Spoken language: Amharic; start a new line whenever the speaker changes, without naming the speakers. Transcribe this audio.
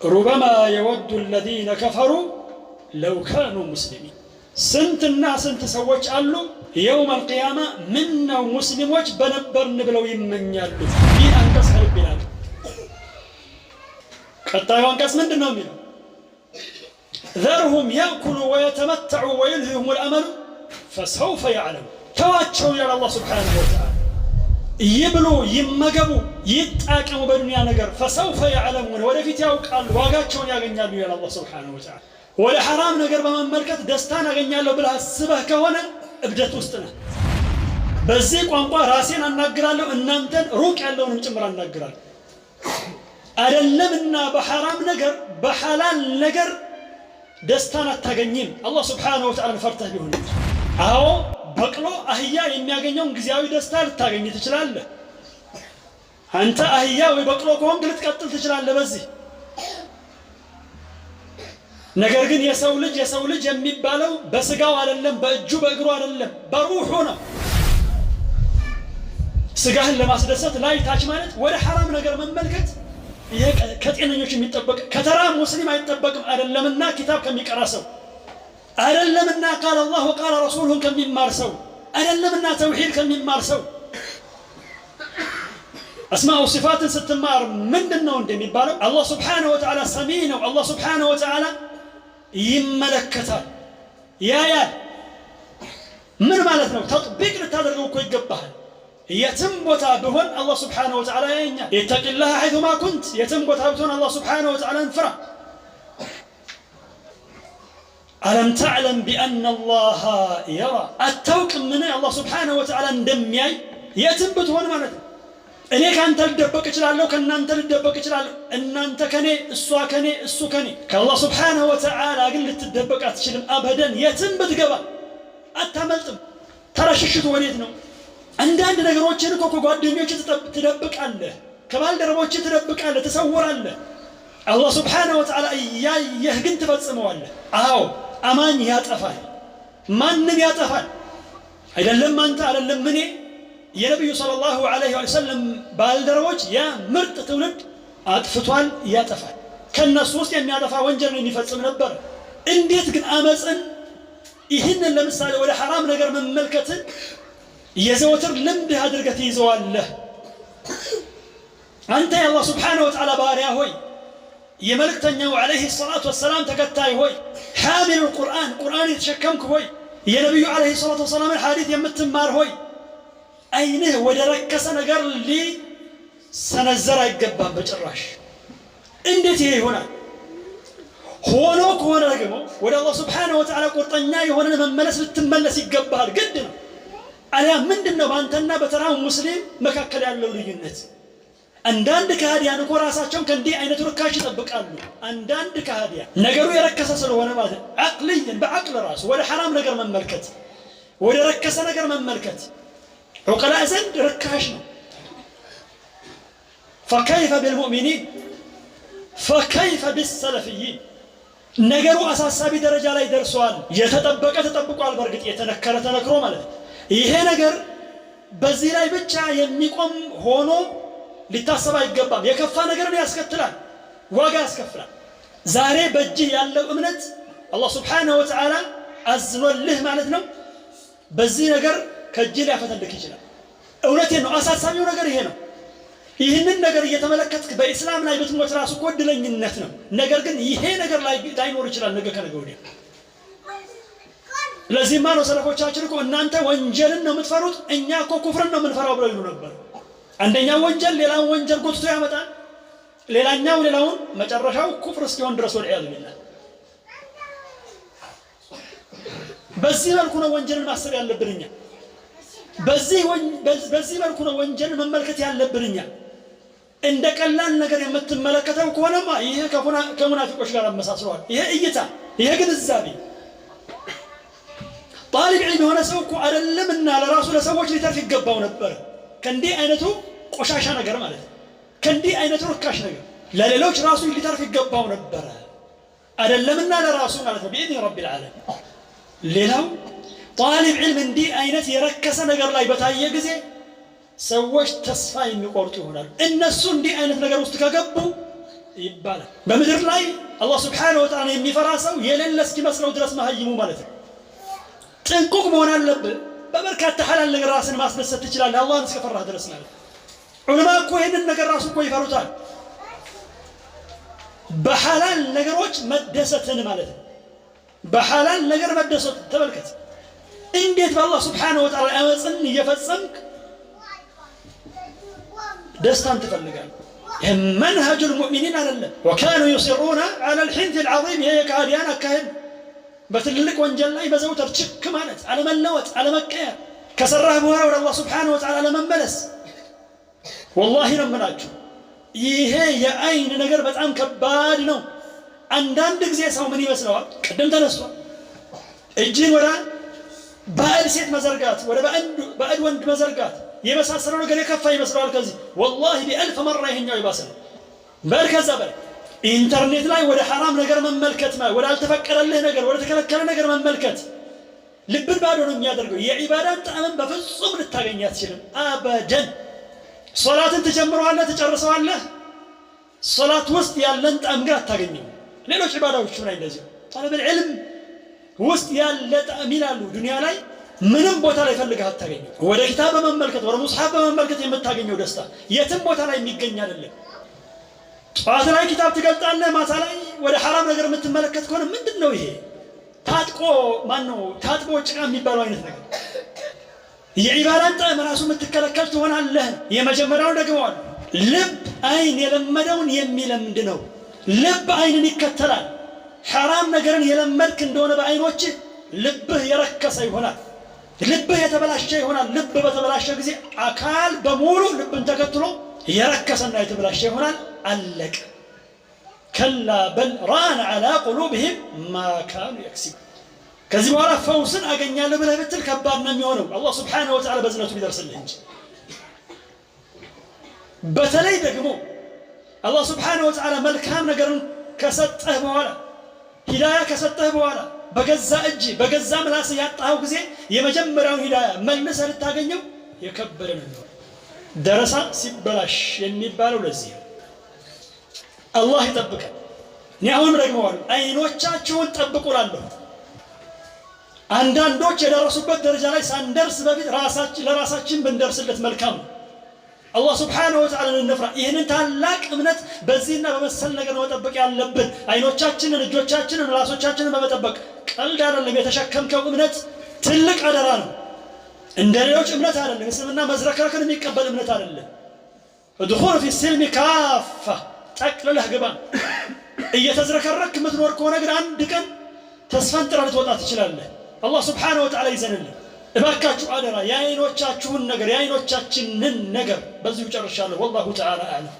ربما يود الذين كفروا لو كانوا مسلمين سنتنا سنت سوّج قالوا يوم القيامة منا ومسلموች በነበርን ብለው ይመኛሉ ይህ አንቀጽ ልብ ይላል ቀጣዩ አንቀጽ ምንድነው የሚለው ذرهم يأكلوا ويتمتعوا ويلههم الأمل فسوف يعلمون ተዋቸው ይላል አላህ Subhanahu Wa Ta'ala ይብሉ ይመገቡ ይጣቀሙ በዱንያ ነገር فسوف يعلمون ወደፊት ያውቃሉ ዋጋቸውን ያገኛሉ ይላል አላህ Subhanahu Wa Ta'ala ወለ حرام ነገር በመመልከት ደስታን አገኛለሁ ብለህ አስበህ ከሆነ እብደት ውስጥ ነህ በዚህ ቋንቋ ራሴን አናግራለሁ እናንተን ሩቅ ያለውንም ጭምር አናግራለሁ አይደለምና በሐራም ነገር በሐላል ነገር ደስታን አታገኝም አላህ Subhanahu Wa Ta'ala ፈርተህ ቢሆን አዎ በቅሎ አህያ የሚያገኘውን ግዚያዊ ደስታ ልታገኝ ትችላለህ አንተ አህያ ወይ በቅሎ ከሆንክ ልትቀጥል ትችላለህ በዚህ ነገር ግን የሰው ልጅ የሚባለው በስጋው አይደለም በእጁ በእግሩ አይደለም በሩሑ ነው ስጋህን ለማስደሰት ላይ ታች ማለት ወደ حرام ነገር መመልከት ይሄ ከጤነኞች የሚጠበቅ ከተራ ሙስሊም አይጠበቅም አይደለምና ኪታብ ከሚቀራ ሰው አይደለምና قال الله وقال رسوله ከሚማር ሰው አይደለምና ተውሂድ ከሚማር ሰው اسماء وصفات ስትማር ምንድነው እንደሚባለው አላህ Subhanahu Wa Ta'ala ሰሚ ነው አላህ Subhanahu Wa Ta'ala ይመለከታል ያያል ምን ማለት ነው ተጥቢቅ ልታደርገው እኮ ይገባሃል የትም ቦታ ቢሆን አላህ Subhanahu Wa Ta'ala ያየኛል ይተቂላህ حيثما كنت የትም ቦታ ቢሆን አላህ Subhanahu Wa Ta'ala እንፍራ ألم تعلم بأن الله يرى التوق من الله سبحانه وتعالى እንደሚያይ የትም ብትሆን ማለት ነው እኔ ካንተ ልደበቅ እችላለሁ ከናንተ ልደበቅ እችላለሁ እናንተ ከኔ እሷ ከኔ እሱ ከኔ ከአላህ Subhanahu Wa Ta'ala ግን ልትደበቅ አትችልም አበደን የትም ብትገባ አታመልጥም ተረሽሽቱ ወዴት ነው አንዳንድ ነገሮችን እኮ ከጓደኞች ትደብቃለህ ከባልደረቦች ትደብቃለህ ተሰውራለህ አላህ Subhanahu Wa Ta'ala ያየህ ግን ትፈጽመዋለህ አዎ አማን ያጠፋል ማንንም ያጠፋል አይደለም አንተ አይደለም እኔ የነብዩ ሰለላሁ ዐለይሂ ወሰለም ባልደረቦች ያ ምርጥ ትውልድ አጥፍቷል ያጠፋል ከነሱ ውስጥ የሚያጠፋ ወንጀል የሚፈጽም ነበር እንዴት ግን አመጽን ይህንን ለምሳሌ ወደ حرام ነገር መመልከትን የዘወትር ልምድ አድርገህ ይዘዋለህ አንተ የአላህ Subhanahu Wa Ta'ala ባሪያ ሆይ የመልእክተኛው عليه الصلاه والسلام ተከታይ ሆይ حامل القرآن قرآن يتشكمك ሆይ የነብዩ عليه الصلاه والسلام الحديث የምትማር ሆይ አይንህ ወደ ረከሰ ነገር ሊሰነዘር አይገባም በጭራሽ እንዴት ይሄ ይሆናል ሆኖ ከሆነ ደግሞ ወደ አላህ Subhanahu Wa Ta'ala ቁርጠኛ የሆነ መመለስ ልትመለስ ይገባል ግድ ነው አሊያ ምንድነው ባንተና በተራው ሙስሊም መካከል ያለው ልዩነት አንዳንድ ከሃዲያን እኮ ራሳቸውን ከእንዲህ አይነት ርካሽ ይጠብቃሉ አንዳንድ ከሃዲያን ነገሩ የረከሰ ስለሆነ ማለት አቅልይን በአቅል ራሱ ወደ حرام ነገር መመልከት ወደ ረከሰ ነገር መመልከት عقلاء ዘንድ ርካሽ ነው فكيف بالمؤمنين فكيف بالسلفيين ነገሩ አሳሳቢ ደረጃ ላይ ደርሷል የተጠበቀ ተጠብቋል በርግጥ የተነከረ ተነክሮ ማለት ይሄ ነገር በዚህ ላይ ብቻ የሚቆም ሆኖ ሊታሰብ አይገባም የከፋ ነገርን ያስከትላል ዋጋ ያስከፍላል ዛሬ በእጅህ ያለው እምነት አላህ Subhanahu Wa Ta'ala አዝኖልህ ማለት ነው በዚህ ነገር ከእጅህ ሊያፈተልክ ይችላል እውነቴን ነው አሳሳቢው ነገር ይሄ ነው ይህንን ነገር እየተመለከትክ በእስላም ላይ ብትሞት ራሱ እኮ እድለኝነት ነው ነገር ግን ይሄ ነገር ላይ ላይኖር ይችላል ነገ ከነገ ወዲያ ለዚህማ ነው ሰለፎቻችን እኮ እናንተ ወንጀልን ነው የምትፈሩት እኛ እኮ ኩፍርን ነው የምንፈራው ብለው ይሉ ነበር አንደኛው ወንጀል ሌላውን ወንጀል ጎትቶ ያመጣል ሌላኛው ሌላውን መጨረሻው ኩፍር እስኪሆን ድረስ ወልዒያዝ ቢላህ በዚህ መልኩ ነው ወንጀልን ማሰብ ያለብንኛ በዚህ መልኩ ነው ወንጀልን መመልከት ያለብንኛ እንደ ቀላል ነገር የምትመለከተው ከሆነማ ይሄ ከሙናፊቆች ጋር አመሳስሏል ይሄ እይታ ይሄ ግንዛቤ طالب علم የሆነ ሰው እኮ አይደለምና ለራሱ ለሰዎች ሊተርፍ ይገባው ነበር ከእንዲህ አይነቱ ቆሻሻ ነገር ማለት ከእንዲህ አይነቱ ርካሽ ነገር ለሌሎች ራሱ ሊተርፍ ይገባው ነበር አይደለምና ለራሱ ማለት ነው بإذن رب العالمين ሌላው طالب علم እንዲህ አይነት የረከሰ ነገር ላይ በታየ ጊዜ ሰዎች ተስፋ የሚቆርጡ ይሆናል እነሱ እንዲህ አይነት ነገር ውስጥ ከገቡ ይባላል። በምድር ላይ አላህ ሱብሓነሁ ወተዓላ የሚፈራ ሰው የሌለ እስኪመስለው ድረስ መሀይሙ ማለት ነው። ጥንቁቅ መሆን አለብህ። በበርካታ ሐላል ነገር ራስን ማስደሰት ትችላለህ አላህን እስከፈራህ ድረስ ማለት ነው። ዑለማ እኮ ይህንን ነገር ራሱ እኮ ይፈሩታል። በሐላል ነገሮች መደሰትን ማለት ነው። በሐላል ነገር መደሰት ተመልከት። እንዴት በአላህ ሱብሓነሁ ወተዓላ አመፅን እየፈጸምክ ደስታን ትፈልጋለህ? ይህም መንሀጁል ሙእሚኒን አይደለም። ወካኑ ዩሲሩነ ዐለል ሒንቲል ዐዚም። ይሄ የካህዲያን አካሄድ በትልልቅ ወንጀል ላይ በዘውተር ችክ ማለት፣ አለመለወጥ፣ አለመቀየር፣ ከሰራህ በኋላ ወደ አላህ ሱብሓነሁ ወተዓላ ለመመለስ። ወላሂ ነው የምላችሁ ይሄ የአይን ነገር በጣም ከባድ ነው። አንዳንድ ጊዜ ሰው ምን ይመስለዋል? ቅድም ተነስቷል። እጅን ወደ ባዕድ ሴት መዘርጋት፣ ወደ ባዕድ ወንድ መዘርጋት የመሳሰለው ነገር የከፋ ይመስለዋል። ከዚህ ወላሂ ቢአልፍ መራ ይሄኛው ይባሰ ነው። ከዛ በላይ ኢንተርኔት ላይ ወደ ሐራም ነገር መመልከት፣ ወደ አልተፈቀደልህ ነገር፣ ወደ ተከለከለ ነገር መመልከት ልብን ባዶ ነው የሚያደርገው። የዒባዳን ጣዕምን በፍጹም ልታገኝ አትችልም አበደን። ሶላትን ትጀምረዋለህ፣ ትጨርሰዋለህ። ሶላት ውስጥ ያለን ጣዕም ግን አታገኝም። ሌሎች ዒባዳዎች ላይ እንደዚህ ጠለበል ዒልም ውስጥ ያለ ጣዕም ይላሉ ዱንያ ላይ ምንም ቦታ ላይ ፈልገህ አታገኝም። ወደ ኪታብ በመመልከት ወደ ሙስሐፍ በመመልከት የምታገኘው ደስታ የትም ቦታ ላይ የሚገኝ አይደለም። ጠዋት ላይ ኪታብ ትገልጣለህ፣ ማታ ላይ ወደ ሐራም ነገር የምትመለከት ከሆነ ምንድን ነው ይሄ? ታጥቦ ጭቃ የሚባለው አይነት ነገር። የዒባዳን ጣዕም ራሱ የምትከለከል ትሆናለህ። የመጀመሪያው ደግመዋል። ልብ አይን የለመደውን የሚለምድ ነው። ልብ አይንን ይከተላል። ሐራም ነገርን የለመድክ እንደሆነ በአይኖችህ ልብህ የረከሰ ይሆናል። ልብህ የተበላሸ ይሆናል። ልብ በተበላሸ ጊዜ አካል በሙሉ ልብን ተከትሎ የረከሰና የተበላሸ ይሆናል። አለቀ። ከላ በል ራን ዐላ ቁሉብህም ማ ካኑ የክሲቡ። ከዚህ በኋላ ፈውስን አገኛለሁ ብለህ ብትል ከባድ ነው የሚሆነው። አላህ ሱብሓነሁ ወተዓላ በዝነቱ ቢደርስልህ እንጂ። በተለይ ደግሞ አላህ ሱብሓነሁ ወተዓላ መልካም ነገርን ከሰጠህ በኋላ ሂዳያ ከሰጠህ በኋላ በገዛ እጅ በገዛ ምላስ ያጣኸው ጊዜ የመጀመሪያውን ሂዳያ መልሰህ ልታገኘው የከበደ ነው። ደረሳ ሲበላሽ የሚባለው ለዚህ ነው። አላህ ይጠብቀን። እኔ አሁንም ደግመዋለሁ፣ አይኖቻችሁን ጠብቁ እላለሁ። አንዳንዶች የደረሱበት ደረጃ ላይ ሳንደርስ በፊት ለራሳችን ብንደርስለት መልካም ነው። አላህ ሱብሓነሁ ወተዓላ እንፍራ። ይህንን ታላቅ እምነት በዚህና በመሰል ነገር መጠበቅ ያለብን። አይኖቻችንን፣ እጆቻችንን፣ ራሶቻችንን በመጠበቅ ቀልድ አይደለም። የተሸከምከው እምነት ትልቅ አደራ ነው። እንደ ሌሎች እምነት አይደለም። እስልምና መዝረክረክን የሚቀበል እምነት አይደለም። እድኹሉ ፊ ሲልሚ ካፋ፣ ጠቅልለህ ግባ። እየተዝረከረክ የምትኖር ከሆነ ግን አንድ ቀን ተስፈንጥረህ ልትወጣ ትችላለህ። አላህ ሱብሓነሁ ወተዓላ ይዘንልን። እባካችሁ አደራ የአይኖቻችሁን ነገር የአይኖቻችንን ነገር በዚሁ ጨርሻለሁ። ወላሁ ተዓላ አዕለም።